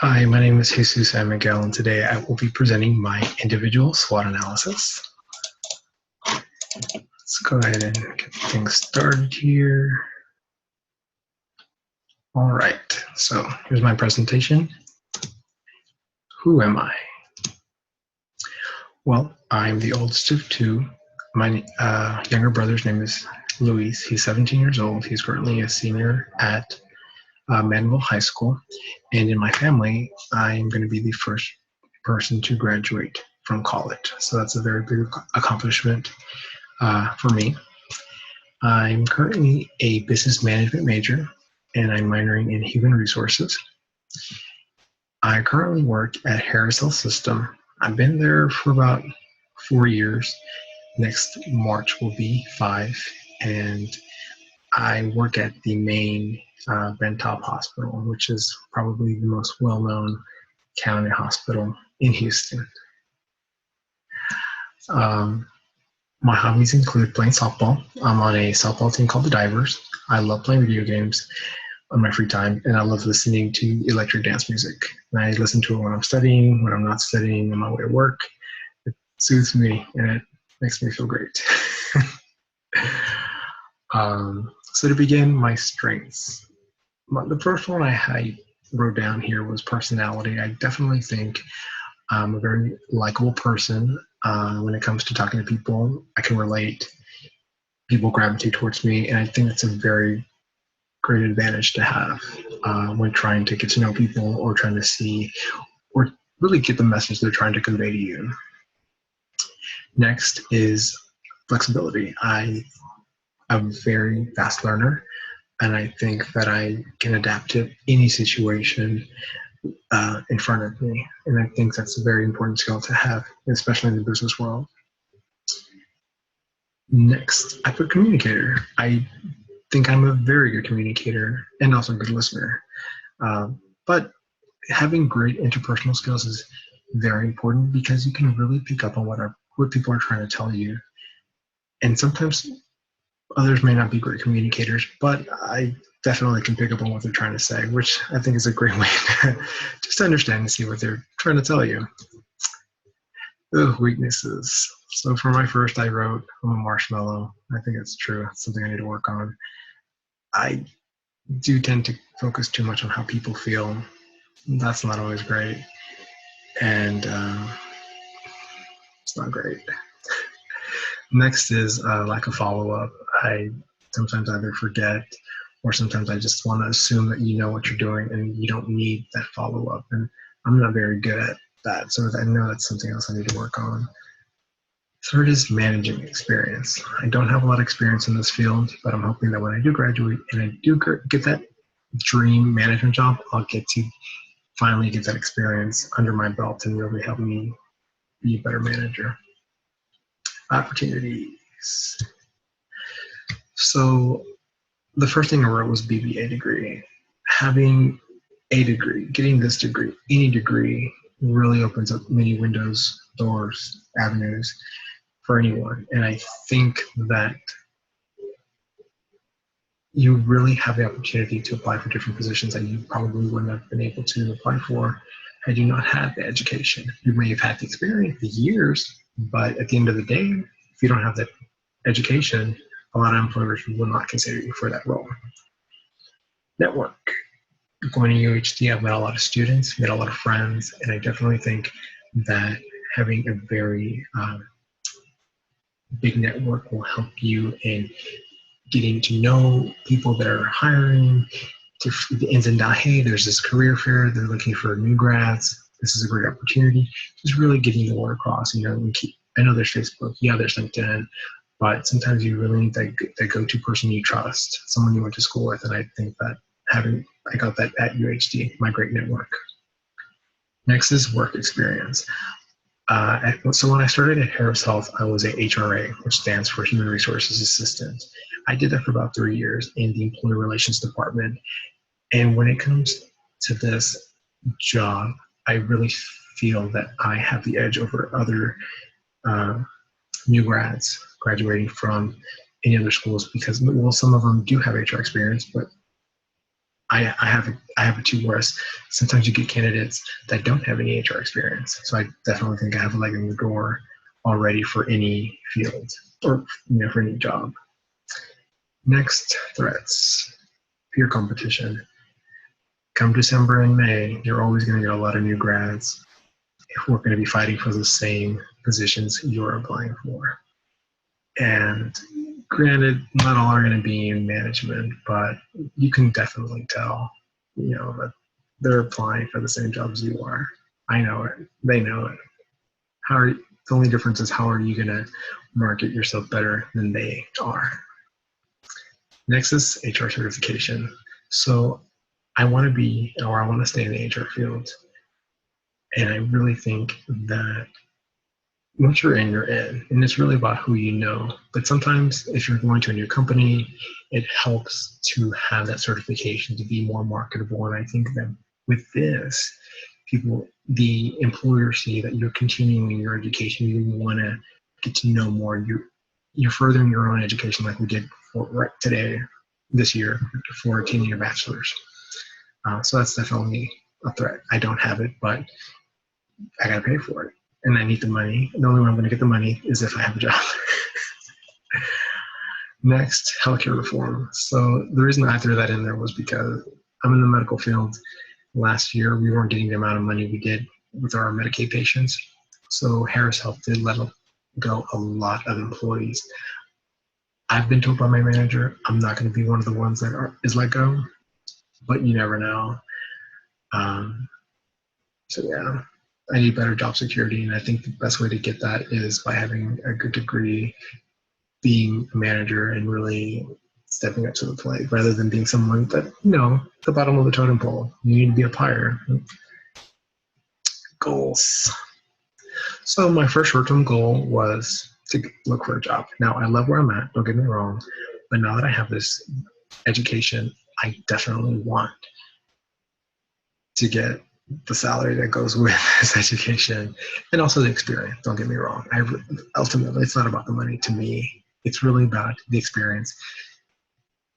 Hi, my name is Jesus SanMiguel, and today I will be presenting my individual SWOT analysis. Let's go ahead and get things started here. All right, so here's my presentation. Who am I? Well, I'm the oldest of two. My younger brother's name is Luis. He's 17 years old. He's currently a senior at Manville High School. And in my family, I'm going to be the first person to graduate from college. So that's a very big accomplishment for me. I'm currently a business management major, and I'm minoring in human resources. I currently work at Harris Health System. I've been there for about 4 years. Next March will be 5, and I work at the main Bentop Hospital, which is probably the most well-known county hospital in Houston. My hobbies include playing softball. I'm on a softball team called the Divers. I love playing video games on my free time, and I love listening to electric dance music. And I listen to it when I'm studying, when I'm not studying, on my way to work. It soothes me, and it makes me feel great. So to begin, my strengths. The first one I wrote down here was personality. I definitely think I'm a very likable person. When it comes to talking to people, I can relate. People gravitate towards me, and I think it's a very great advantage to have when trying to get to know people or trying to see or really get the message they're trying to convey to you. Next is flexibility. I'm a very fast learner, and I think that I can adapt to any situation in front of me. And I think that's a very important skill to have, especially in the business world. Next, I put communicator. I think I'm a very good communicator and also a good listener. But having great interpersonal skills is very important because you can really pick up on what people are trying to tell you. And sometimes others may not be great communicators, but I definitely can pick up on what they're trying to say, which I think is a great way to just understand and see what they're trying to tell you. Weaknesses. So for my first, I wrote, I'm a marshmallow. I think it's true. It's something I need to work on. I do tend to focus too much on how people feel. That's not always great. And it's not great. Next is lack of follow-up. I sometimes either forget or sometimes I just want to assume that you know what you're doing and you don't need that follow-up. And I'm not very good at that, so I know that's something else I need to work on. Third is managing experience. I don't have a lot of experience in this field, but I'm hoping that when I do graduate and I do get that dream management job, I'll get to finally get that experience under my belt and really help me be a better manager. Opportunities. So the first thing I wrote was BBA degree. Having a degree, getting this degree, any degree, really opens up many windows, doors, avenues for anyone. And I think that you really have the opportunity to apply for different positions that you probably wouldn't have been able to apply for had you not had the education. You may have had the experience, the years, but at the end of the day, if you don't have that education, a lot of employers will not consider you for that role. Network. Going to UHD, I've met a lot of students, met a lot of friends, and I definitely think that having a very big network will help you in getting to know people that are hiring, to the ins and outs. Hey, there's this career fair, they're looking for new grads. This is a great opportunity. Just really getting the word across. I know there's Facebook, yeah, there's LinkedIn, but sometimes you really need that go-to person you trust, someone you went to school with, and I think that I got that at UHD, my great network. Next is work experience. So when I started at Harris Health, I was a HRA, which stands for Human Resources Assistant. I did that for about 3 years in the Employee Relations Department. And when it comes to this job, I really feel that I have the edge over other new grads graduating from any other schools because, well, some of them do have HR experience, but I have it too, whereas sometimes you get candidates that don't have any HR experience. So I definitely think I have a leg in the door already for any field or for any job. Next, threats, peer competition. Come December and May, you're always going to get a lot of new grads who are going to be fighting for the same positions you're applying for. And granted, not all are going to be in management, but you can definitely tell, that they're applying for the same jobs you are. I know it. They know it. The only difference is how are you going to market yourself better than they are. Next is HR certification. So I want to stay in the HR field. And I really think that once you're in, you're in. And it's really about who you know. But sometimes if you're going to a new company, it helps to have that certification to be more marketable. And I think that with this, the employers see that you're continuing your education. You want to get to know more. You're furthering your own education like we did this year for a 10-year bachelor's. So that's definitely a threat. I don't have it, but I got to pay for it. And I need the money. The only way I'm going to get the money is if I have a job. Next, healthcare reform. So the reason I threw that in there was because I'm in the medical field. Last year, we weren't getting the amount of money we did with our Medicaid patients. So Harris Health did let go a lot of employees. I've been told by my manager, I'm not going to be one of the ones that is let go, but you never know. So yeah, I need better job security, and I think the best way to get that is by having a good degree, being a manager, and really stepping up to the plate rather than being someone that, the bottom of the totem pole. You need to be up higher. Goals. So my first short-term goal was to look for a job. Now, I love where I'm at, don't get me wrong, but now that I have this education, I definitely want to get the salary that goes with this education and also the experience. Don't get me wrong. Ultimately, it's not about the money to me. It's really about the experience.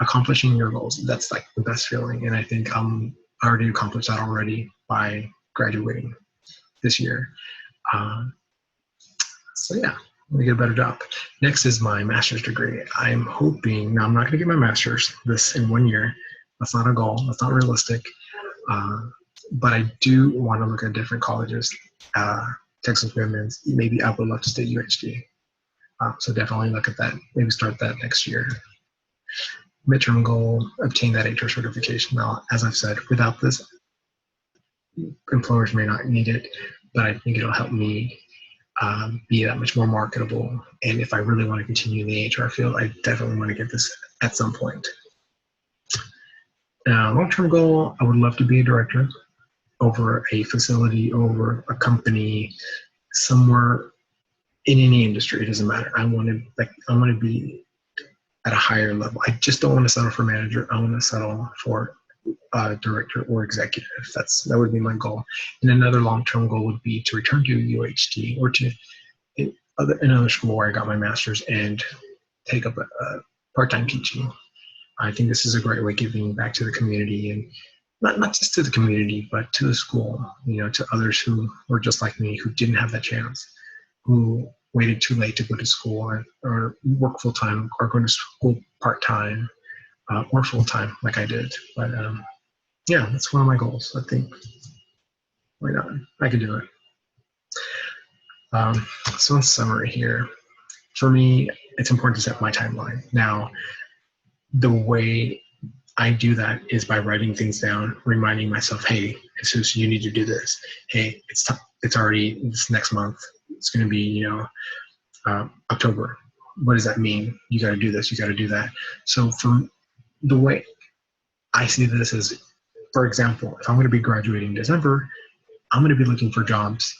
Accomplishing your goals, that's like the best feeling. And I think I already accomplished that already by graduating this year. So yeah, I'm gonna get a better job. Next is my master's degree. I'm hoping, now I'm not gonna get my master's this in 1 year. That's not a goal, that's not realistic. But I do want to look at different colleges, Texas Women's, maybe I would love to stay UHD. So definitely look at that, maybe start that next year. Midterm goal, obtain that HR certification. Now, as I've said, without this, employers may not need it, but I think it'll help me be that much more marketable. And if I really want to continue in the HR field, I definitely want to get this at some point. Long-term goal, I would love to be a director over a facility, over a company, somewhere in any industry. It doesn't matter. I want to be at a higher level. I just don't want to settle for manager. I want to settle for director or executive. That would be my goal. And another long-term goal would be to return to UHD or to another school where I got my master's and take up a part-time teaching. I think this is a great way of giving back to the community, and not just to the community, but to the school, to others who were just like me, who didn't have that chance, who waited too late to go to school or work full-time or go to school part-time or full-time like I did. But yeah, that's one of my goals. I think, why not? I can do it. So in summary here, for me, it's important to set my timeline. Now, the way I do that is by writing things down, reminding myself, hey, Jesus, you need to do this. Hey, it's already this next month. It's going to be, October. What does that mean? You got to do this. You got to do that. So from the way I see this is, for example, if I'm going to be graduating in December, I'm going to be looking for jobs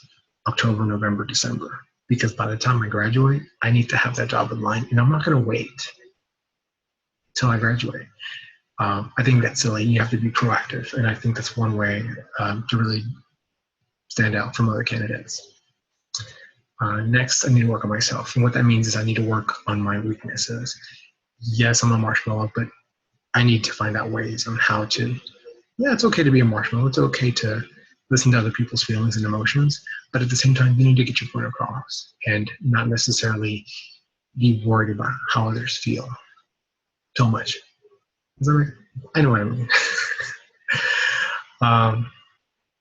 October, November, December, because by the time I graduate, I need to have that job in line, and I'm not going to wait till I graduate. I think that's silly. You have to be proactive, and I think that's one way to really stand out from other candidates. Next, I need to work on myself, and what that means is I need to work on my weaknesses. Yes, I'm a marshmallow, but I need to find out ways on how to yeah, it's okay to be a marshmallow. It's okay to listen to other people's feelings and emotions, but at the same time, you need to get your point across and not necessarily be worried about how others feel so much. Is that right? I know what I mean.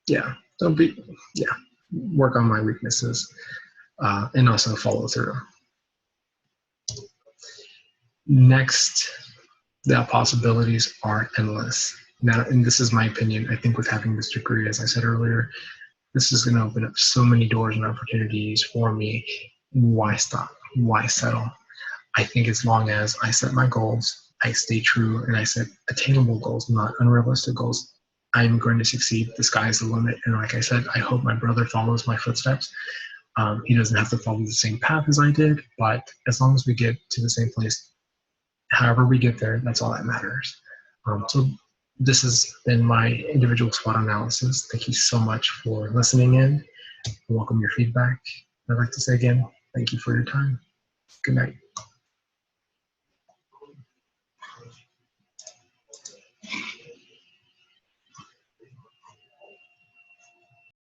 Yeah, don't be, yeah, work on my weaknesses and also follow through. Next, the possibilities are endless. Now, and this is my opinion, I think with having this degree, as I said earlier, this is going to open up so many doors and opportunities for me. Why stop? Why settle? I think as long as I set my goals, I stay true, and I set attainable goals, not unrealistic goals, I'm going to succeed. The sky is the limit. And like I said, I hope my brother follows my footsteps. He doesn't have to follow the same path as I did, but as long as we get to the same place, however we get there, that's all that matters. So this has been my individual SWOT analysis. Thank you so much for listening in. I welcome your feedback. I'd like to say again, thank you for your time. Good night.